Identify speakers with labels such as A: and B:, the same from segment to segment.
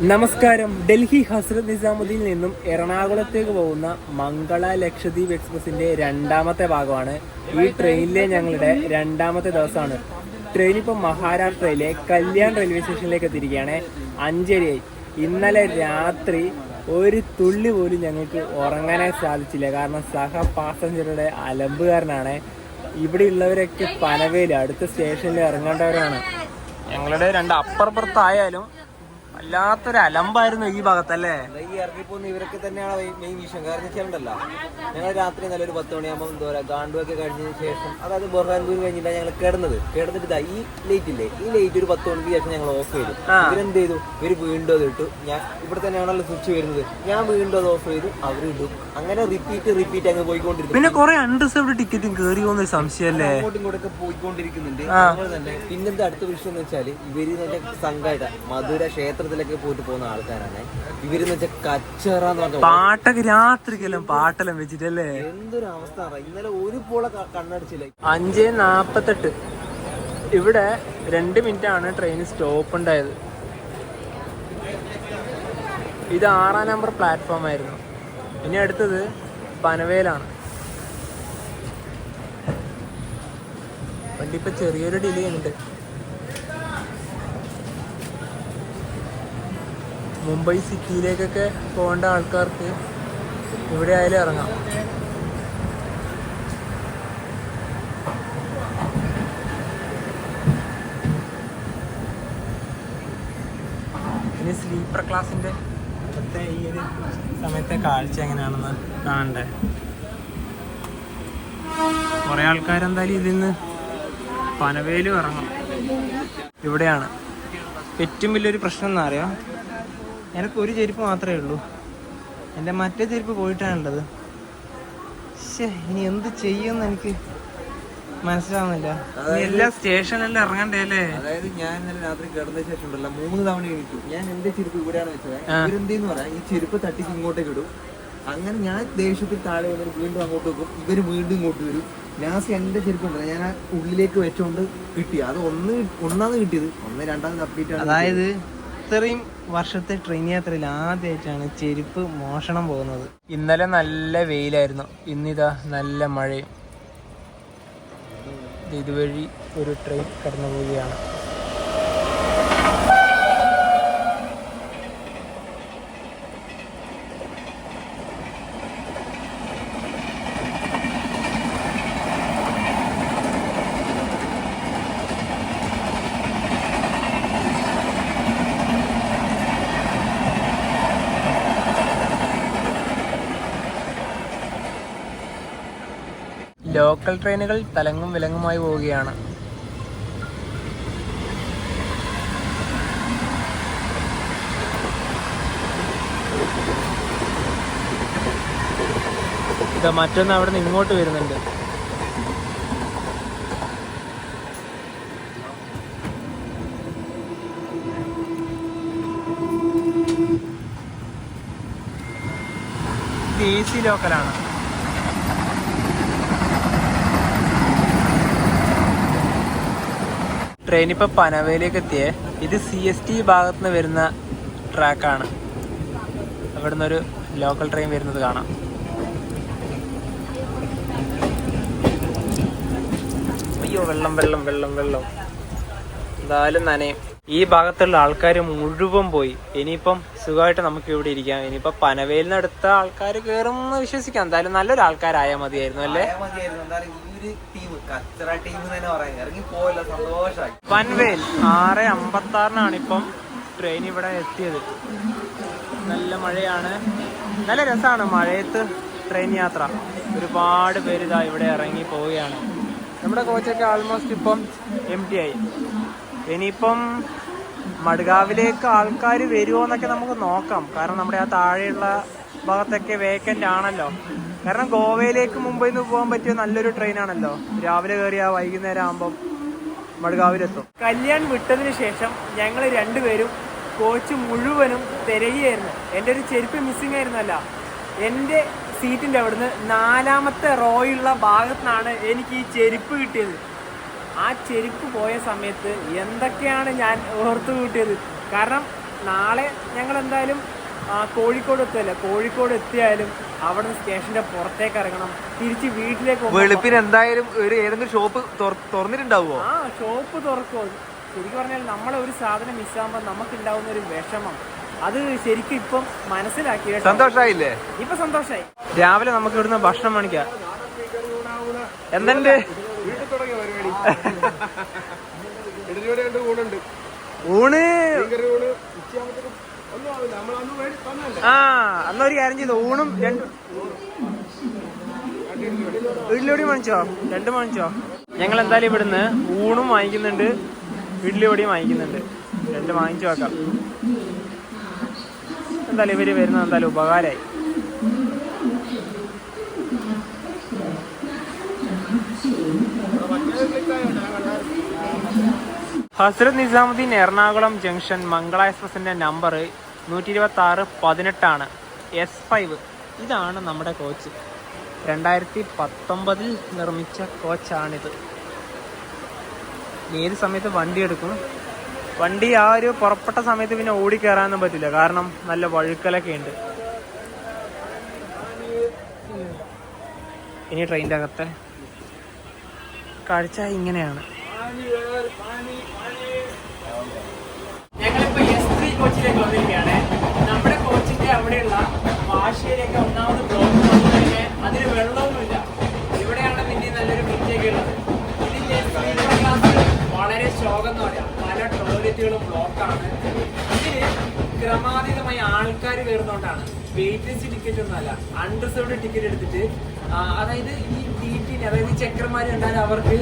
A: നമസ്കാരം. ഡൽഹി ഹസ്രത്ത് നിസാമുദ്ദീനിൽ നിന്നും എറണാകുളത്തേക്ക് പോകുന്ന മംഗള ലക്ഷദ്വീപ് എക്സ്പ്രസിന്റെ രണ്ടാമത്തെ ഭാഗമാണ്. ഈ ട്രെയിനിലെ ഞങ്ങളുടെ രണ്ടാമത്തെ ദിവസമാണ്. ട്രെയിൻ ഇപ്പം മഹാരാഷ്ട്രയിലെ കല്യാൺ റെയിൽവേ സ്റ്റേഷനിലേക്ക് എത്തിയിരിക്കുകയാണ്. 5:30 ഇന്നലെ രാത്രി ഒരു തുള്ളി പോലും ഞങ്ങൾക്ക് ഉറങ്ങാനായി സാധിച്ചില്ല. കാരണം സഹ പാസഞ്ചറുടെ അലമ്പ് കാരനാണ്. ഇവിടെ ഉള്ളവരൊക്കെ പനവേല് അടുത്ത സ്റ്റേഷനിൽ ഇറങ്ങേണ്ടവരാണ്. ഞങ്ങളുടെ രണ്ട് അപ്പുറപ്പുറത്തായാലും വല്ലാത്തൊരു അലമ്പായിരുന്നു ഈ ഭാഗത്തല്ലേ.
B: ഈ ഇറങ്ങിപ്പോന്ന് ഇവരൊക്കെ തന്നെയാണ് മെയിൻ വിഷയം. കാരണം വെച്ചാലുണ്ടല്ലോ, ഞങ്ങൾ രാത്രി നല്ലൊരു 10 മണിയാകുമ്പോൾ എന്താ പറയുക, ഗാണ്ടുവൊക്കെ കഴിഞ്ഞതിന് ശേഷം, അതായത് ബൊഹാൻപൂർ കഴിഞ്ഞിട്ടാണ് ഞങ്ങൾ കിടന്നിട്ട് ഈ ലൈറ്റ് ഇല്ലേ, ഈ ലൈറ്റ് ഒരു 10 മണിക്ക് ശേഷം ഞങ്ങൾ ഓഫ് ചെയ്തു. ഇവരെന്ത് ചെയ്തു, ഇവർ വീണ്ടും അത് ഇട്ടു. ഞാൻ ഇവിടെ തന്നെയാണല്ലോ സ്വിച്ച് വരുന്നത്, ഞാൻ വീണ്ടും അത് ഓഫ് ചെയ്തു, അവരിട്ടു. അങ്ങനെ റിപ്പീറ്റ് അങ്ങ് പോയിക്കൊണ്ടിരിക്കും.
A: പിന്നെ കുറെ അൺറിസർവ്ഡ് ടിക്കറ്റും കയറി പോകുന്ന സംശയമല്ലേ,
B: അങ്ങോട്ടും ഇങ്ങോട്ടൊക്കെ പോയിക്കൊണ്ടിരിക്കുന്നുണ്ട്. അതുപോലെ തന്നെ പിന്നെന്താ അടുത്ത വിഷയം എന്ന് വെച്ചാൽ, ഇവര് നല്ല സംഘമായിട്ട് മധുര ക്ഷേത്രത്തിലൊക്കെ പോയിട്ട് പോകുന്ന ആൾക്കാരാണ്. ഇവരെന്ന് വെച്ചാൽ കച്ചറാന്ന് പറഞ്ഞ
A: പാട്ടൊക്കെ രാത്രിക്കെല്ലാം പാട്ടെല്ലാം വെച്ചിട്ടല്ലേ.
B: എന്തൊരു അവസ്ഥ. ഇന്നലെ ഒരു പോളെ കണ്ണടിച്ചില്ല.
A: 5:48 ഇവിടെ 2 മിനിറ്റാണ് ട്രെയിൻ സ്റ്റോപ്പ് ഉണ്ടായത്. ഇത് 6-ാം നമ്പർ പ്ലാറ്റ്ഫോം ആയിരുന്നു. ഇനി അടുത്തത് പനവേലാണ്. വണ്ടി ഇപ്പൊ ചെറിയൊരു ഡിലേ ഉണ്ട്. മുംബൈ സിറ്റിയിലേക്കൊക്കെ പോകേണ്ട ആൾക്കാർക്ക് ഇവിടെ ആയാലും ഇറങ്ങാം. ഇനി സ്ലീപ്പർ ക്ലാസ്സിന്റെ ഇപ്പോഴത്തെ ഈ ഒരു സമയത്തെ കാഴ്ച എങ്ങനെയാണെന്ന് കാണണ്ടേ. കുറെ ആൾക്കാരെന്തായാലും ഇതിൽ നിന്ന് പനവേലും ഇറങ്ങും. ഇവിടെയാണ് ഏറ്റവും വലിയൊരു പ്രശ്നം എന്ന് അറിയാം, എനിക്ക് ഒരു ചെരുപ്പ് മാത്രമേ ഉള്ളൂ. എൻ്റെ മറ്റേ ചെരുപ്പ് പോയിട്ടാണുള്ളത്. ഇനി എന്ത് ചെയ്യുമെന്ന് എനിക്ക് മനസ്സിലാവുന്നില്ല. എല്ലാ സ്റ്റേഷനിലും ഇറങ്ങണ്ടേ അല്ലേ.
B: അതായത് ഞാൻ ഇന്നലെ രാത്രി കിടന്ന ശേഷം ഉണ്ടല്ലോ 3 തവണ എണീറ്റു. ഞാൻ എന്റെ ചെരുപ്പ് ഇവിടെയാണ് വെച്ചത്. ഇവരെന്തെന്ന് പറയാം, ഈ ചെരുപ്പ് തട്ടിക്ക് ഇങ്ങോട്ടേക്ക് ഇടും. അങ്ങനെ ഞാൻ ദേഷ്യത്തിൽ താഴെ വന്നിട്ട് വീണ്ടും അങ്ങോട്ട് വെക്കും, ഇവര് വീണ്ടും ഇങ്ങോട്ട് വരും. ലാസ്റ്റ് എന്റെ ചെരുപ്പ് ഉണ്ടല്ലോ ഞാൻ ആ ഉള്ളിലേക്ക് വെച്ചോണ്ട് കിട്ടി. അത് ഒന്നാമത് കിട്ടിയത്, രണ്ടാമത് തപ്പിയിട്ടാണ്.
A: അതായത് ഇത്രയും വർഷത്തെ ട്രെയിൻ യാത്രയിൽ ആദ്യമായിട്ടാണ് ചെരുപ്പ് മോഷണം പോകുന്നത്. ഇന്നലെ നല്ല വെയിലായിരുന്നു, ഇന്നിതാ നല്ല മഴയും. ഇതുവഴി ഒരു ട്രെയിൻ കടന്നു പോവുകയാണ്. ലോക്കൽ ട്രെയിനുകൾ തലങ്ങും വിലങ്ങുമായി പോവുകയാണ്. ഇത് മറ്റൊന്ന് അവിടെ നിന്ന് ഇങ്ങോട്ട് വരുന്നുണ്ട്. ഇത് AC ലോക്കലാണ്. ട്രെയിൻ ഇപ്പോൾ പനവേലേക്ക് എത്തിയേ. ഇത് CST ഭാഗത്ത് നിന്ന് വരുന്ന ട്രാക്കാണ്. അവിടെ നിന്നൊരു ലോക്കൽ ട്രെയിൻ വരുന്നത് കാണാം. അയ്യോ, വെള്ളം വെള്ളം വെള്ളം വെള്ളം എന്തായാലും നനയും. ഈ ഭാഗത്തുള്ള ആൾക്കാർ മുഴുവൻ പോയി. ഇനിയിപ്പം സുഖമായിട്ട് നമുക്ക് ഇവിടെ ഇരിക്കാം. ഇനിയിപ്പം പനവേലിൽ നിന്ന് അടുത്ത ആൾക്കാർ കയറുമെന്ന് വിശ്വസിക്കാം. എന്തായാലും നല്ലൊരു ആൾക്കാരായാൽ മതിയായിരുന്നു അല്ലേ. പൻവേൽ 6:56 ഇപ്പം ട്രെയിൻ ഇവിടെ എത്തിയത്. നല്ല മഴയാണ്, നല്ല രസമാണ് മഴയത്ത് ട്രെയിൻ യാത്ര. ഒരുപാട് പേര് ഇതാ ഇവിടെ ഇറങ്ങി പോവുകയാണ്. നമ്മുടെ കോച്ചൊക്കെ ആൾമോസ്റ്റ് ഇപ്പം empty ആയി. ഇനിയിപ്പം മഡ്ഗാവിലേക്ക് ആൾക്കാർ വരുമോ എന്നൊക്കെ നമുക്ക് നോക്കാം. കാരണം നമ്മുടെ ആ താഴെയുള്ള ഭാഗത്തൊക്കെ വേക്കൻ്റ് ആണല്ലോ. കാരണം ഗോവയിലേക്ക് മുംബൈയിൽ നിന്ന് പോകാൻ പറ്റിയ നല്ലൊരു ട്രെയിനാണല്ലോ. രാവിലെ കയറിയാൽ വൈകുന്നേരം ആകുമ്പം മഡ്ഗാവിലെത്തും. കല്യാൺ വിട്ടതിന് ശേഷം ഞങ്ങൾ രണ്ടുപേരും കോച്ച് മുഴുവനും തിരയുകയായിരുന്നു. എൻ്റെ ഒരു ചെരുപ്പ് മിസ്സിങ് ആയിരുന്നല്ല, എൻ്റെ സീറ്റിൻ്റെ അവിടുന്ന് 4ാമത്തെ റോയുള്ള ഭാഗത്തു നിന്നാണ് എനിക്ക് ഈ ചെരുപ്പ് കിട്ടിയത്. ആ ചെരുപ്പ് പോയ സമയത്ത് എന്തൊക്കെയാണ് ഞാൻ ഓർത്തു കൂട്ടിയത്. കാരണം നാളെ ഞങ്ങൾ എന്തായാലും കോഴിക്കോട് എത്തുമല്ലേ, കോഴിക്കോട് എത്തിയാലും അവിടെ നിന്ന് സ്റ്റേഷന്റെ പുറത്തേക്ക് ഇറങ്ങണം, തിരിച്ച് വീട്ടിലേക്ക്
B: വെളുപ്പിന് എന്തായാലും ഒരു ഏതെങ്കിലും ഷോപ്പ് തുറന്നിട്ടുണ്ടാവുമോ?
A: ആ ഷോപ്പ് തുറക്കുമോ. ശരിക്കും പറഞ്ഞാൽ നമ്മളെ ഒരു സാധനം മിസ്സാകുമ്പോൾ നമുക്ക് ഉണ്ടാവുന്ന ഒരു വിഷമം അത് ശരിക്കും ഇപ്പം മനസ്സിലാക്കി.
B: സന്തോഷമായില്ലേ?
A: ഇപ്പൊ സന്തോഷമായി. രാവിലെ നമുക്ക് ഇവിടുന്ന് ഭക്ഷണം മേടിക്കാം. എന്തുണ്ട് ഊണ്? ആ അന്നൊരു കാര്യം ചെയ്തു, ഊണും ഇഡ്ഡലിയോടി വാങ്ങിച്ചോ, 2 വാങ്ങിച്ചോ. ഞങ്ങൾ എന്തായാലും ഇവിടുന്ന് ഊണും വാങ്ങിക്കുന്നുണ്ട്, ഇഡ്ഡലിയോടിയും വാങ്ങിക്കുന്നുണ്ട്. 2 വാങ്ങിച്ചു വെക്കാം. എന്തായാലും ഇവര് വരുന്നത് എന്തായാലും ഉപകാരമായി. ഹസ്രത്ത് നിസാമുദ്ദീൻ എറണാകുളം ജംഗ്ഷൻ മംഗള എക്സ്പ്രസിന്റെ നമ്പർ 126-18 S5. ഇതാണ് നമ്മുടെ കോച്ച്. 2019 നിർമ്മിച്ച കോച്ചാണിത്. ഏത് സമയത്ത് വണ്ടി എടുക്കും, വണ്ടി ആ ഒരു പുറപ്പെട്ട സമയത്ത് പിന്നെ ഓടിക്കയറാനൊന്നും പറ്റില്ല, കാരണം നല്ല വഴുക്കലൊക്കെ ഉണ്ട്. ഇനി ട്രെയിനിൻ്റെ അകത്തെ കാഴ്ച ഇങ്ങനെയാണ്. ഞങ്ങളിപ്പോ S3 കോച്ചിലേക്ക് വന്നിരിക്കുകയാണ്. നമ്മുടെ കോച്ചിന്റെ അവിടെയുള്ള വാശിയിലേക്ക് ഒന്നാമത് ബ്ലോക്ക് വന്നു കഴിഞ്ഞാൽ അതിന് വെള്ളമൊന്നുമില്ല. ഇവിടെയാണ് പിന്നെ നല്ലൊരു വൃത്തിയൊക്കെ ഉള്ളത്. ഇതിന്റെ സ്ലീപ്പർ ക്ലാസ് വളരെ ശോകം എന്ന് പറയാം. പല ടോയ്ലറ്റുകളും ബ്ലോക്കാണ്. ഇതിന് ക്രമാതീതമായി ആൾക്കാർ കയറുന്നോണ്ടാണ്. വെയിറ്റ്ലെസ് ടിക്കറ്റ് ഒന്നുമല്ല, അൺറിസർവ്ഡ് ടിക്കറ്റ് എടുത്തിട്ട്, അതായത് ഈ ടിടിന്, അതായത് ചെക്കർമാർ കണ്ടാൽ അവർക്ക്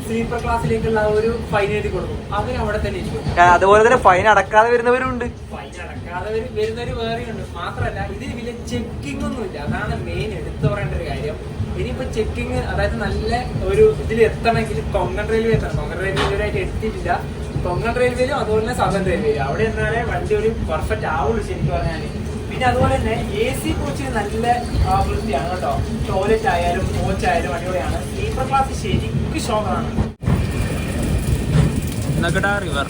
A: സ്ലീപ്പർ ക്ലാസ്സിലേക്കുള്ള ഒരു ഫൈൻ എഴുതി കൊടുക്കും. അവർ അവിടെ തന്നെ ഇരിക്കും.
B: അതുപോലെ തന്നെ ഫൈൻ അടക്കാതെ വരുന്നവരുണ്ട്.
A: ഫൈൻ അടക്കാതെ വരുന്നവർ വേറെയുണ്ട്. മാത്രമല്ല ഇതിന് വലിയ ചെക്കിംഗ് ഒന്നുമില്ല. അതാണ് മെയിൻ എടുത്തു പറയേണ്ട ഒരു കാര്യം. ഇനിയിപ്പോ ചെക്കിങ്, അതായത് നല്ല ഒരു ഇതിൽ എത്തണമെങ്കിൽ കൊങ്കൺ റെയിൽവേ എത്തണം. കൊങ്കൺ റെയിൽവേ ഇതുവരെയായിട്ട് എത്തിയിട്ടില്ല. കൊങ്കൺ റെയിൽവേയിലും അതുപോലെ തന്നെ സദൺ റെയിൽവേയിലും അവിടെ എന്നാലേ വണ്ടി ഒരു പെർഫെക്റ്റ് ആവുള്ളൂ ശരിക്കും പറഞ്ഞാൽ. പിന്നെ അതുപോലെ തന്നെ AC കോച്ചിന് നല്ല വൃത്തിയാണ് കേട്ടോ. ടോയ്ലറ്റ് ആയാലും കോച്ച് ആയാലും അടിപൊളിയാണ്. സ്ലീപ്പർ ക്ലാസ് ശരിക്കും ഷോക്കാണ്. നഗഡ റിവർ.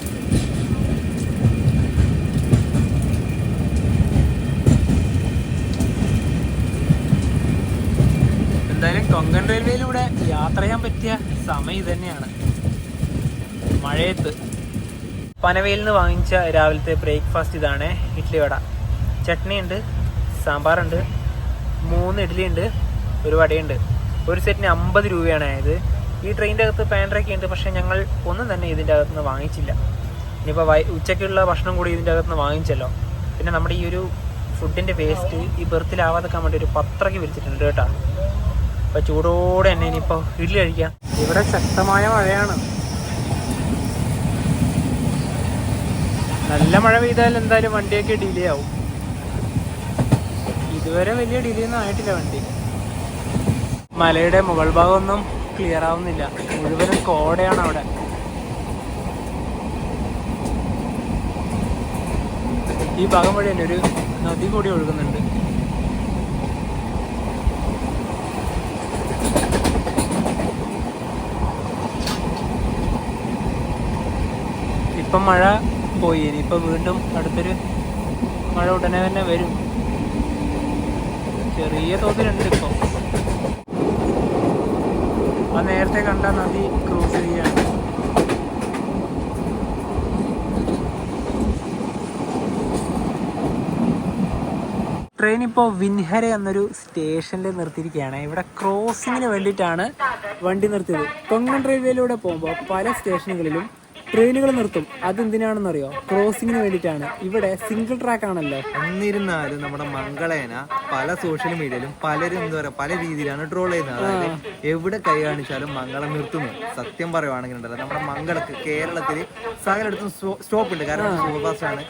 A: എന്തായാലും കൊങ്കൺ റെയിൽവേയിലൂടെ യാത്ര ചെയ്യാൻ പറ്റിയ സമയം ഇത് തന്നെയാണ്, മഴയത്ത്. പനവേലിൽ നിന്ന് വാങ്ങിച്ച രാവിലത്തെ ബ്രേക്ക്ഫാസ്റ്റ് ഇതാണ്. ഇഡ്ഡലി വട, ചട്നി ഉണ്ട്, സാമ്പാറുണ്ട്, 3 ഇഡ്ഡലി ഉണ്ട്, ഒരു വടയുണ്ട്. ഒരു സെറ്റിന് 50 രൂപയാണ് ആയത്. ഈ ട്രെയിനിൻ്റെ അകത്ത് പാൻട്രൊക്കെ ഉണ്ട്, പക്ഷേ ഞങ്ങൾ ഒന്നും തന്നെ ഇതിൻ്റെ അകത്തുനിന്ന് വാങ്ങിച്ചില്ല. ഇനിയിപ്പോൾ ഉച്ചയ്ക്കുള്ള ഭക്ഷണം കൂടി ഇതിൻ്റെ അകത്തുനിന്ന് വാങ്ങിച്ചല്ലോ. പിന്നെ നമ്മുടെ ഈ ഒരു ഫുഡിൻ്റെ വേസ്റ്റ് ഈ ബെർത്തിലാവാതെക്കാൻ വേണ്ടി ഒരു പത്രക്ക് വിരിച്ചിട്ടുണ്ട് കേട്ടോ. അപ്പോൾ ചൂടോടെ തന്നെ ഇനിയിപ്പോൾ ഇഡ്ഡലി കഴിക്കാം. ഇവിടെ ശക്തമായ മഴയാണ്. നല്ല മഴ പെയ്താൽ എന്തായാലും വണ്ടിയൊക്കെ ഡിലേ ആവും. ഇതുവരെ വലിയ ഡിലേ ഒന്നും ആയിട്ടില്ല വണ്ടി. മലയുടെ മുകൾ ഭാഗമൊന്നും ക്ലിയർ ആവുന്നില്ല, മുഴുവനും കോടയാണ് അവിടെ. ഈ ഭാഗം വഴി തന്നെ ഒരു നദി കൂടി ഒഴുകുന്നുണ്ട്. ഇപ്പം മഴ പോയി, ഇനിയിപ്പോൾ വീണ്ടും അടുത്തൊരു മഴ ഉടനെ തന്നെ വരും. ചെറിയ തോതിലുണ്ട് ഇപ്പോൾ. ആ നേരത്തെ കണ്ട നദി ക്രോസ് ചെയ്യുകയാണ്. ട്രെയിൻ ഇപ്പോൾ വിൻഹര എന്നൊരു സ്റ്റേഷനിൽ നിർത്തിയിരിക്കുകയാണ്. ഇവിടെ ക്രോസിങ്ങിന് വേണ്ടിയിട്ടാണ് വണ്ടി നിർത്തിയത്. കൊങ്കൺ റെയിൽവേയിലൂടെ പോകുമ്പോൾ പല സ്റ്റേഷനുകളിലും ട്രെയിനുകൾ നിർത്തും. അതെന്തിനാണെന്നറിയോ? ക്രോസിങ്ങിന് വേണ്ടിയിട്ടാണ്. ഇവിടെ സിംഗിൾ ട്രാക്ക് ആണല്ലോ.
B: എന്നിരുന്നാലും നമ്മുടെ മംഗളേന പല സോഷ്യൽ മീഡിയയിലും പലരും എന്താ പറയുക പല രീതിയിലാണ് ട്രോൾ ചെയ്യുന്നത്. അതായത് എവിടെ കൈ കാണിച്ചാലും മംഗളം നിർത്തുന്നു. സത്യം പറയുവാണെങ്കിൽ ഉണ്ടല്ലോ, നമ്മുടെ മംഗളക്ക് കേരളത്തിൽ സകലയിടത്തും സ്റ്റോപ്പ് ഉണ്ട്. കാരണം സൂപ്പർ ഫാസ്റ്റ് ആണ്,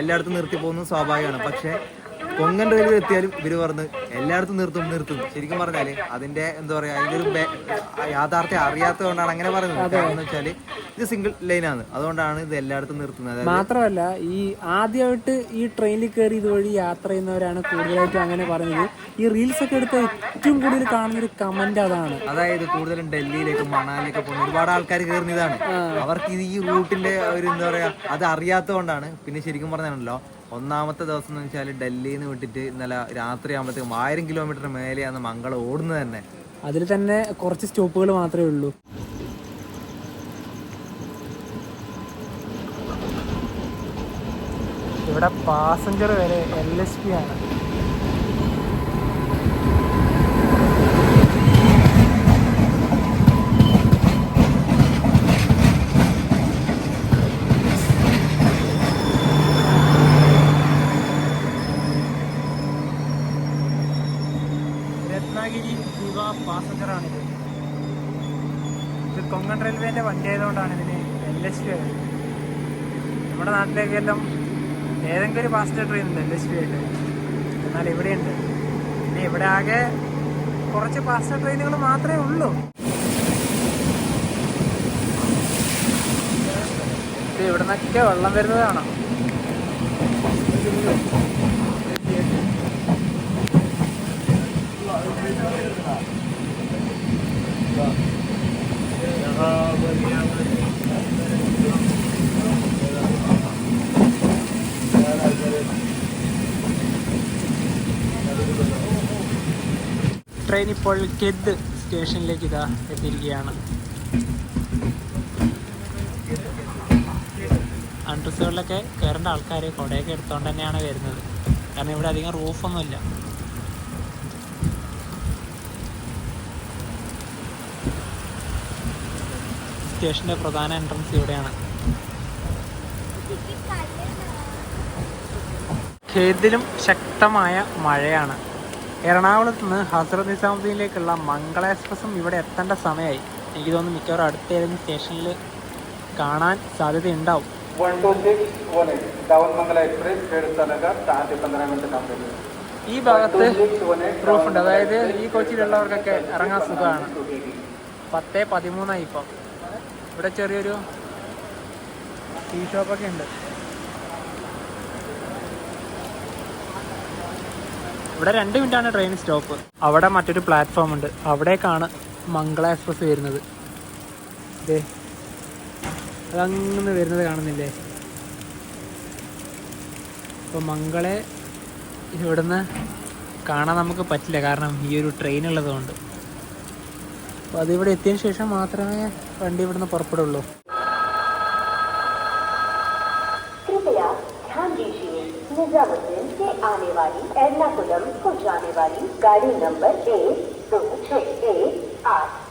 B: എല്ലായിടത്തും നിർത്തി പോകുന്നത് സ്വാഭാവികമാണ്. പക്ഷേ കൊങ്കൺ റെയിൽവേ എത്തിയാലും ഇവര് പറഞ്ഞ് എല്ലായിടത്തും നിർത്തും. ശരിക്കും പറഞ്ഞാല് അതിന്റെ എന്താ പറയാ, അതിന്റെ യാഥാർത്ഥ്യം അറിയാത്തത് കൊണ്ടാണ് അങ്ങനെ പറയുന്നത്. എന്ന് വെച്ചാല് ഇത് സിംഗിൾ ലൈനാണ്, അതുകൊണ്ടാണ് ഇത് എല്ലായിടത്തും നിർത്തുന്നത്.
A: മാത്രമല്ല ഈ ആദ്യമായിട്ട് ഈ ട്രെയിനിൽ കയറി ഇതുവഴി യാത്ര ചെയ്യുന്നവരാണ് കൂടുതലായിട്ടും അങ്ങനെ പറഞ്ഞത്. ഈ റീൽസ് ഒക്കെ എടുത്ത ഏറ്റവും കൂടുതൽ കാണുന്നൊരു കമന്റ് അതാണ്.
B: അതായത് കൂടുതലും ഡൽഹിയിലേക്ക് മണാലിയൊക്കെ പോകുന്ന ഒരുപാട് ആൾക്കാർ കയറുന്നതാണ്. അവർക്ക് ഇത് ഈ റൂട്ടിന്റെ ഒരു എന്താ പറയാ അത് അറിയാത്തതുകൊണ്ടാണ്. പിന്നെ ശരിക്കും പറഞ്ഞാണല്ലോ, ഒന്നാമത്തെ ദിവസം എന്ന് വെച്ചാൽ ഡൽഹിയിൽ നിന്ന് വിട്ടിട്ട് ഇന്നലെ രാത്രി ആകുമ്പോഴത്തേക്കും 1000 കിലോമീറ്റർ മേലെയാണ് മംഗളം ഓടുന്നത് തന്നെ.
A: അതിൽ തന്നെ കുറച്ച് സ്റ്റോപ്പുകൾ മാത്രമേ ഉള്ളൂ. ഇവിടെ പാസഞ്ചർ വരെ LSP ആണ്. രത്നാഗിരി ദീപ പാസഞ്ചറാണിത്. ഇത് കൊങ്കൺ റെയിൽവേൻ്റെ വണ്ടി ആയതുകൊണ്ടാണ് ഇതിന് LSP ആയത്. നമ്മുടെ നാട്ടിലേക്കെല്ലാം ഏതെങ്കിലും ഒരു പാസഞ്ചർ ട്രെയിൻ ഉണ്ട് LSP ആയിട്ട്, എന്നാൽ ഇവിടെയുണ്ട്. പിന്നെ ഇവിടെ ആകെ കുറച്ച് പാസഞ്ചർ ട്രെയിനുകൾ മാത്രമേ ഉള്ളൂ. ഇത് ഇവിടെ നിന്നൊക്കെ വെള്ളം വരുന്നത് കാണാം. ട്രെയിൻ ഇപ്പോൾ കെദ് സ്റ്റേഷനിലേക്ക് ഇതാ എത്തിയിരിക്കുകയാണ്. അൺറിസേർവിലൊക്കെ കയറേണ്ട ആൾക്കാർ കുടയൊക്കെ എടുത്തുകൊണ്ട് തന്നെയാണ് വരുന്നത്. കാരണം ഇവിടെ അധികം റൂഫൊന്നുമില്ല. സ്റ്റേഷൻ്റെ പ്രധാന എൻട്രൻസ് ഇവിടെയാണ്. ഖേദിലും ശക്തമായ മഴയാണ്. എറണാകുളത്ത് നിന്ന് ഹസ്രത്ത് നിസാമുദ്ദീനിലേക്കുള്ള മംഗള എക്സ്പ്രസും ഇവിടെ എത്തേണ്ട സമയമായി. എനിക്ക് തോന്നുന്നു മിക്കവാറും അടുത്ത ഏതെങ്കിലും സ്റ്റേഷനിൽ കാണാൻ സാധ്യതയുണ്ടാവും.
C: 126
A: ഈ ഭാഗത്ത് റൂഫുണ്ട്. അതായത് ഈ കൊച്ചിയിലുള്ളവർക്കൊക്കെ ഇറങ്ങാൻ സുഖമാണ്. 10:13 ഇപ്പം. ഇവിടെ ചെറിയൊരു ടീ ഷോപ്പൊക്കെ ഉണ്ട്. ഇവിടെ 2 മിനിറ്റാണ് ട്രെയിൻ സ്റ്റോപ്പ്. അവിടെ മറ്റൊരു പ്ലാറ്റ്ഫോം ഉണ്ട്. അവിടേക്കാണ് മംഗള എക്സ്പ്രസ് വരുന്നത്. ഇതേ അതങ്ങനെ വരുന്നത് കാണുന്നില്ലേ? അപ്പോൾ മംഗളെ ഇവിടുന്ന് കാണാൻ നമുക്ക് പറ്റില്ല, കാരണം ഈ ഒരു ട്രെയിൻ ഉള്ളതുകൊണ്ട്. അപ്പോൾ അതിവിടെ എത്തിയതിന് ശേഷം മാത്രമേ വണ്ടി ഇവിടുന്ന് പുറപ്പെടുള്ളൂ.
D: निजामुद्दीन से आने वाली एर्नाकुलम को जाने वाली गाड़ी नंबर 1268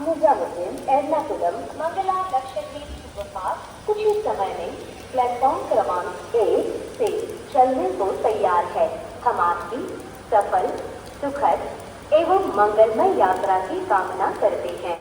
D: निजामुद्दीन एर्नाकुलम मंगला लक्षद्वीप सुपरफास्ट कुछ ही समय में प्लेटफॉर्म क्रमांक 1 से चलने को तैयार है। हम आपकी सफल, सुखद एवं मंगलमय यात्रा की कामना करते हैं।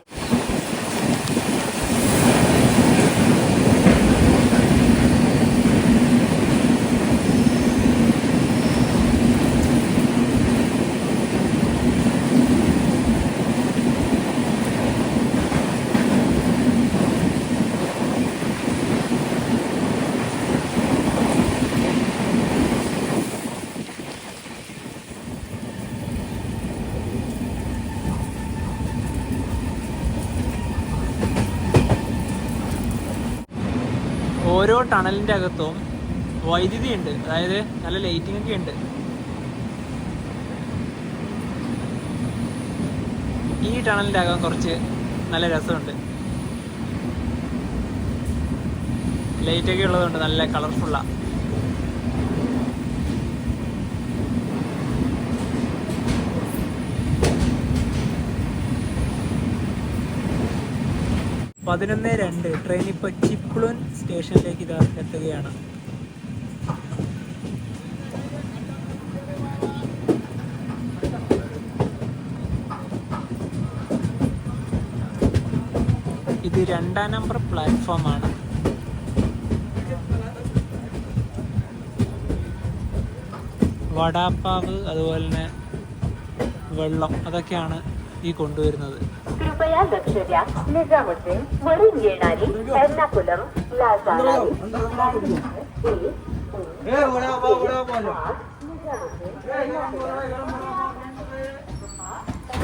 A: ഓരോ ടണലിൻ്റെ അകത്തും വൈദ്യുതി ഉണ്ട്. അതായത് നല്ല ലൈറ്റിംഗ് ഒക്കെ ഉണ്ട്. ഈ ടണലിൻ്റെ അകം കുറച്ച് നല്ല രസമുണ്ട്. ലൈറ്റൊക്കെ ഉള്ളതുകൊണ്ട് നല്ല കളർഫുള്ളാണ്. പതിനൊന്ന് 2 ട്രെയിൻ ഇപ്പോൾ ചിപ്ലുൻ സ്റ്റേഷനിലേക്ക് ഇതാ എത്തുകയാണ്. ഇത് 2-ാം നമ്പർ പ്ലാറ്റ്ഫോമാണ്. വടാപ്പാവ് അതുപോലെ തന്നെ വെള്ളം അതൊക്കെയാണ് ഈ കൊണ്ടുവരുന്നത്.
D: कृपया लक्ष द्या. निजामुद्दीन वरून येणारी एर्नाकुलम लाजाराई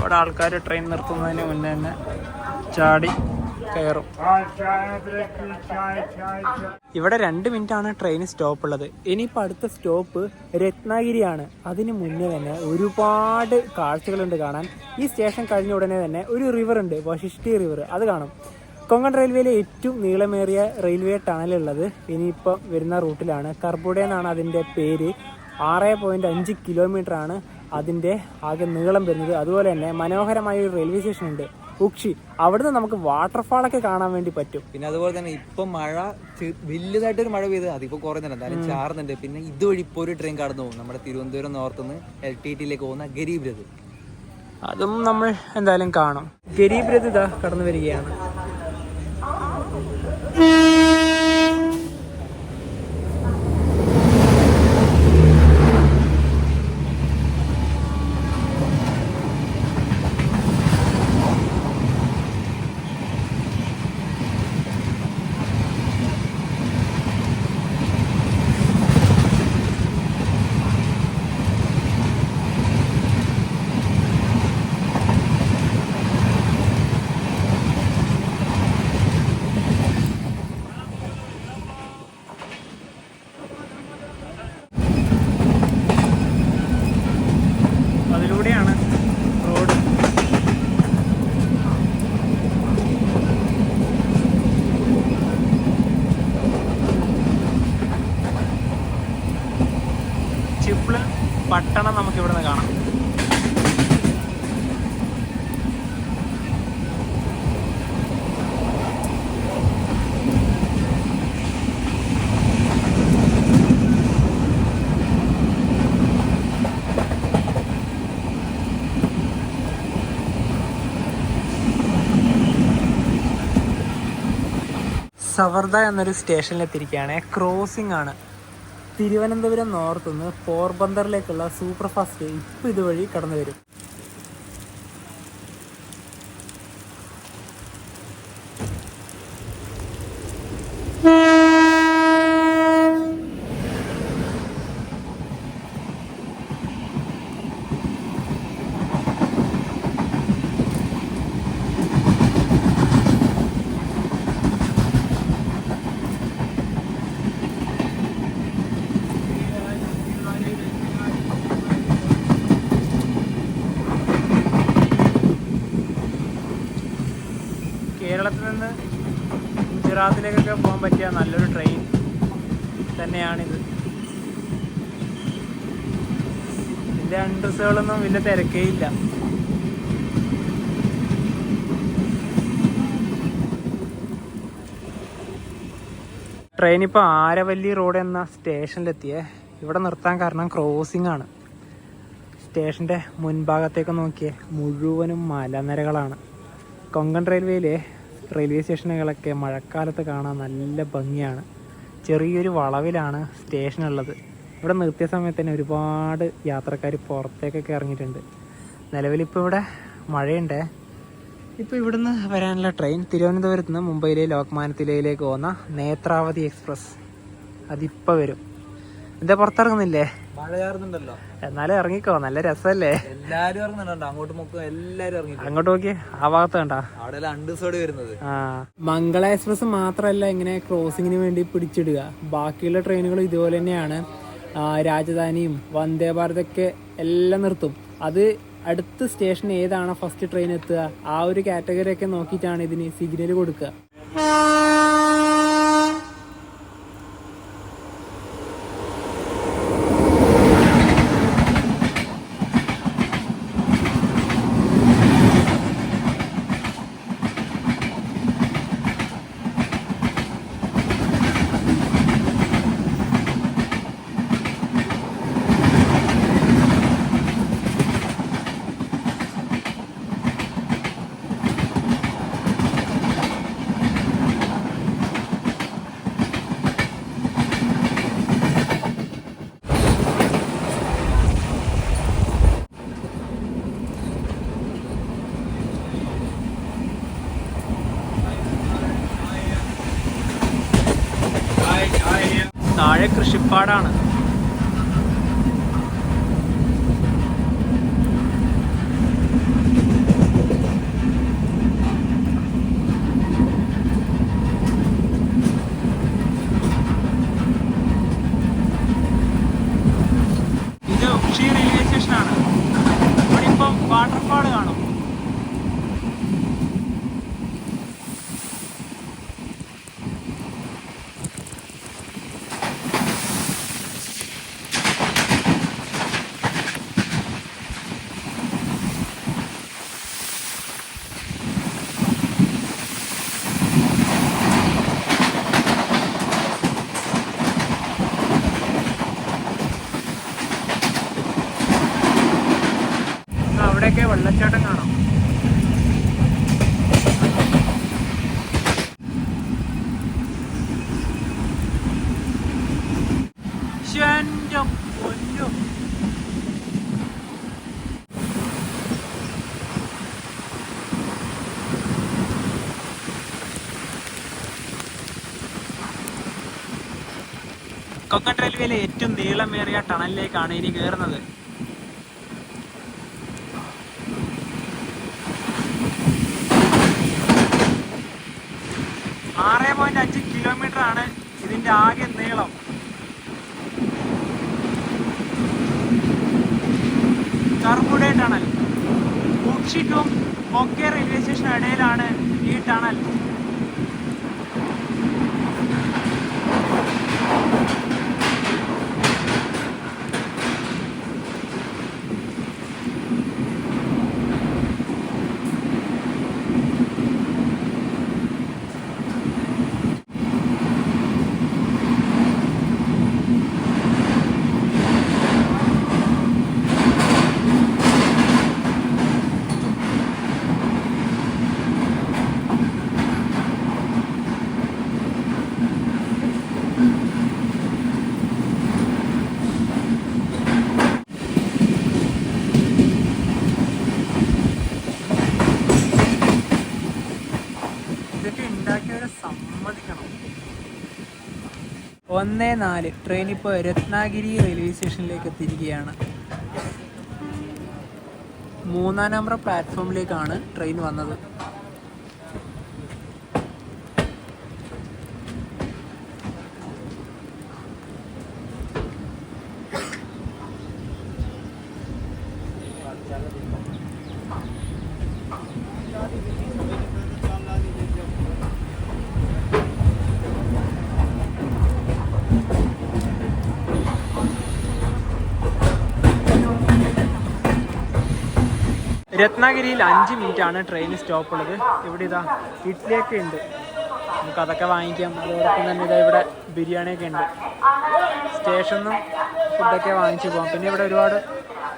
A: അവിടെ ആൾക്കാർ ട്രെയിൻ നിർത്തുന്നതിന് മുന്നേ തന്നെ ചാടി കയറും. ഇവിടെ 2 മിനിറ്റാണ് ട്രെയിൻ സ്റ്റോപ്പ് ഉള്ളത്. ഇനിയിപ്പോൾ അടുത്ത സ്റ്റോപ്പ് രത്നാഗിരിയാണ്. അതിന് മുന്നേ തന്നെ ഒരുപാട് കാഴ്ചകളുണ്ട് കാണാൻ. ഈ സ്റ്റേഷൻ കഴിഞ്ഞ ഉടനെ തന്നെ ഒരു റിവർ ഉണ്ട്, വശിഷ്ഠി റിവർ, അത് കാണും. കൊങ്കൺ റെയിൽവേയിലെ ഏറ്റവും നീളമേറിയ റെയിൽവേ ടണലുള്ളത് ഇനിയിപ്പോൾ വരുന്ന റൂട്ടിലാണ്. കർബുഡ എന്നാണ് അതിൻ്റെ പേര്. 6.5 കിലോമീറ്റർ ആണ് അതിൻ്റെ ആകെ നീളം വരുന്നത്. അതുപോലെ തന്നെ മനോഹരമായ ഒരു റെയിൽവേ സ്റ്റേഷൻ ഉണ്ട്, ഉക്ഷി. അവിടുന്ന് നമുക്ക് വാട്ടർഫാളൊക്കെ കാണാൻ വേണ്ടി പറ്റും.
B: പിന്നെ അതുപോലെ തന്നെ ഇപ്പൊ മഴ വലിയതായിട്ടൊരു മഴ പെയ്ത് അതിപ്പോ കുറയുന്നുണ്ട്, എന്തായാലും ചാറുന്നുണ്ട്. പിന്നെ ഇതുവഴി ഇപ്പോൾ ഒരു ട്രെയിൻ കടന്നു പോകും, നമ്മുടെ തിരുവനന്തപുരം നോർത്തുനിന്ന് LTTയിലേക്ക് പോകുന്ന ഗരീബ് രഥ്.
A: അതും നമ്മൾ എന്തായാലും കാണും. ഗരീബ് രഥ് ഇതാ കടന്നു വരികയാണ്. അതിലൂടെയാണ് റോഡ്. ചിപ്ലൻ പട്ടണം നമുക്ക് ഇവിടെ നിന്ന് കാണാം. സവർദ എന്നൊരു സ്റ്റേഷനിലെത്തിയിരിക്കുകയാണ്. ക്രോസിംഗ് ആണ്. തിരുവനന്തപുരം നോർത്ത് നിന്ന് പോർബന്തറിലേക്കുള്ള സൂപ്പർ ഫാസ്റ്റ് ഇപ്പം ഇതുവഴി കടന്നു വരും. കേരളത്തിൽ നിന്ന് ഗുജറാത്തിലേക്കൊക്കെ പോകാൻ പറ്റിയ നല്ലൊരു ട്രെയിൻ തന്നെയാണിത്. ഇതിൻ്റെ അണ്ടർസുകളൊന്നും വലിയ തിരക്കേ ഇല്ല. ട്രെയിൻ ഇപ്പോൾ ആരവല്ലി റോഡ് എന്ന സ്റ്റേഷനിലെത്തിയേ. ഇവിടെ നിർത്താൻ കാരണം ക്രോസിംഗ് ആണ്. സ്റ്റേഷൻ്റെ മുൻഭാഗത്തേക്ക് നോക്കിയേ മുഴുവനും മലനിരകളാണ്. കൊങ്കൺ റെയിൽവേയിലെ റെയിൽവേ സ്റ്റേഷനുകളൊക്കെ മഴക്കാലത്ത് കാണാൻ നല്ല ഭംഗിയാണ്. ചെറിയൊരു വളവിലാണ് സ്റ്റേഷനുള്ളത്. ഇവിടെ നിർത്തിയ സമയത്ത് തന്നെ ഒരുപാട് യാത്രക്കാർ പുറത്തേക്കൊക്കെ ഇറങ്ങിയിട്ടുണ്ട്. നിലവിലിപ്പോൾ ഇവിടെ മഴയുണ്ട്. ഇപ്പോൾ ഇവിടുന്ന് വരാനുള്ള ട്രെയിൻ തിരുവനന്തപുരത്ത് നിന്ന് മുംബൈയിലെ ലോക്മാന്യ തിലകിലേക്ക് പോകുന്ന നേത്രാവതി എക്സ്പ്രസ്. അതിപ്പോൾ വരും. എന്താ പുറത്തിറങ്ങുന്നില്ലേ?
B: മഴ ചാറുന്നുണ്ടല്ലോ,
A: എന്നാലും ഇറങ്ങിക്കോ, നല്ല രസമല്ലേ?
B: എല്ലാരും ഇറങ്ങുന്നുണ്ടോ? അങ്ങോട്ട് നോക്കുക, എല്ലാരും ഇറങ്ങി.
A: അങ്ങോട്ട് നോക്കിയേ, ആ ഭാഗത്ത് കണ്ട
B: അവിടെ അണ്ടേഴ്സോട് വരുന്നത്.
A: മംഗള എക്സ്പ്രസ് മാത്രമല്ല ഇങ്ങനെ ക്രോസിങ്ങിന് വേണ്ടി പിടിച്ചിടുക. ബാക്കിയുള്ള ട്രെയിനുകളും ഇതുപോലെ തന്നെയാണ്. രാജധാനിയും വന്ദേ ഭാരതൊക്കെ എല്ലാം നിർത്തും. അത് അടുത്ത സ്റ്റേഷൻ ഏതാണ് ഫസ്റ്റ് ട്രെയിൻ എത്തുക, ആ ഒരു കാറ്റഗറി ഒക്കെ നോക്കിയിട്ടാണ് ഇതിന് സിഗ്നൽ കൊടുക്കുക. ഹരിപ്പാടാണ്. ഇത് ഉക്ഷി റെയിൽവേ സ്റ്റേഷനാണ്. ഇവിടെ ഇപ്പം വാട്ടർഫാൾ കാണും. അവിടെയൊക്കെ വെള്ളച്ചാട്ടം കാണാം. ശ്ശെൻ്റെ പൊന്നോ. കൊങ്കൺ റെയിൽവേയിലെ ഏറ്റവും നീളമേറിയ ടണലിലേക്കാണ് ഇനി കയറുന്നത്. 6.5 കിലോമീറ്റർ ആണ് ഇതിന്റെ ആകെ നീളം. കർബുഡെ ടണൽ. ഉക്ഷിക്കും മൊക്കെ റെയിൽവേ സ്റ്റേഷനും ഇടയിലാണ് ഈ ടണൽ. സമ്മതിക്കണം. 1:04 ട്രെയിൻ ഇപ്പോൾ രത്നാഗിരി റെയിൽവേ സ്റ്റേഷനിലേക്ക് എത്തിയിരിക്കുകയാണ്. 3-ാം നമ്പർ പ്ലാറ്റ്ഫോമിലേക്കാണ് ട്രെയിൻ വന്നത്. രത്നാഗിരിയിൽ 5 മിനിറ്റാണ് ട്രെയിൻ സ്റ്റോപ്പ് ഉള്ളത്. ഇവിടെ ഇതാ ഇഡ്ഡലിയൊക്കെ ഉണ്ട്, നമുക്ക് അതൊക്കെ വാങ്ങിക്കാം. അതോടൊപ്പം തന്നെ ഇതാ ഇവിടെ ബിരിയാണിയൊക്കെ ഉണ്ട്. സ്റ്റേഷനിൽ നിന്നും ഫുഡൊക്കെ വാങ്ങിച്ചു പോകാം. പിന്നെ ഇവിടെ ഒരുപാട്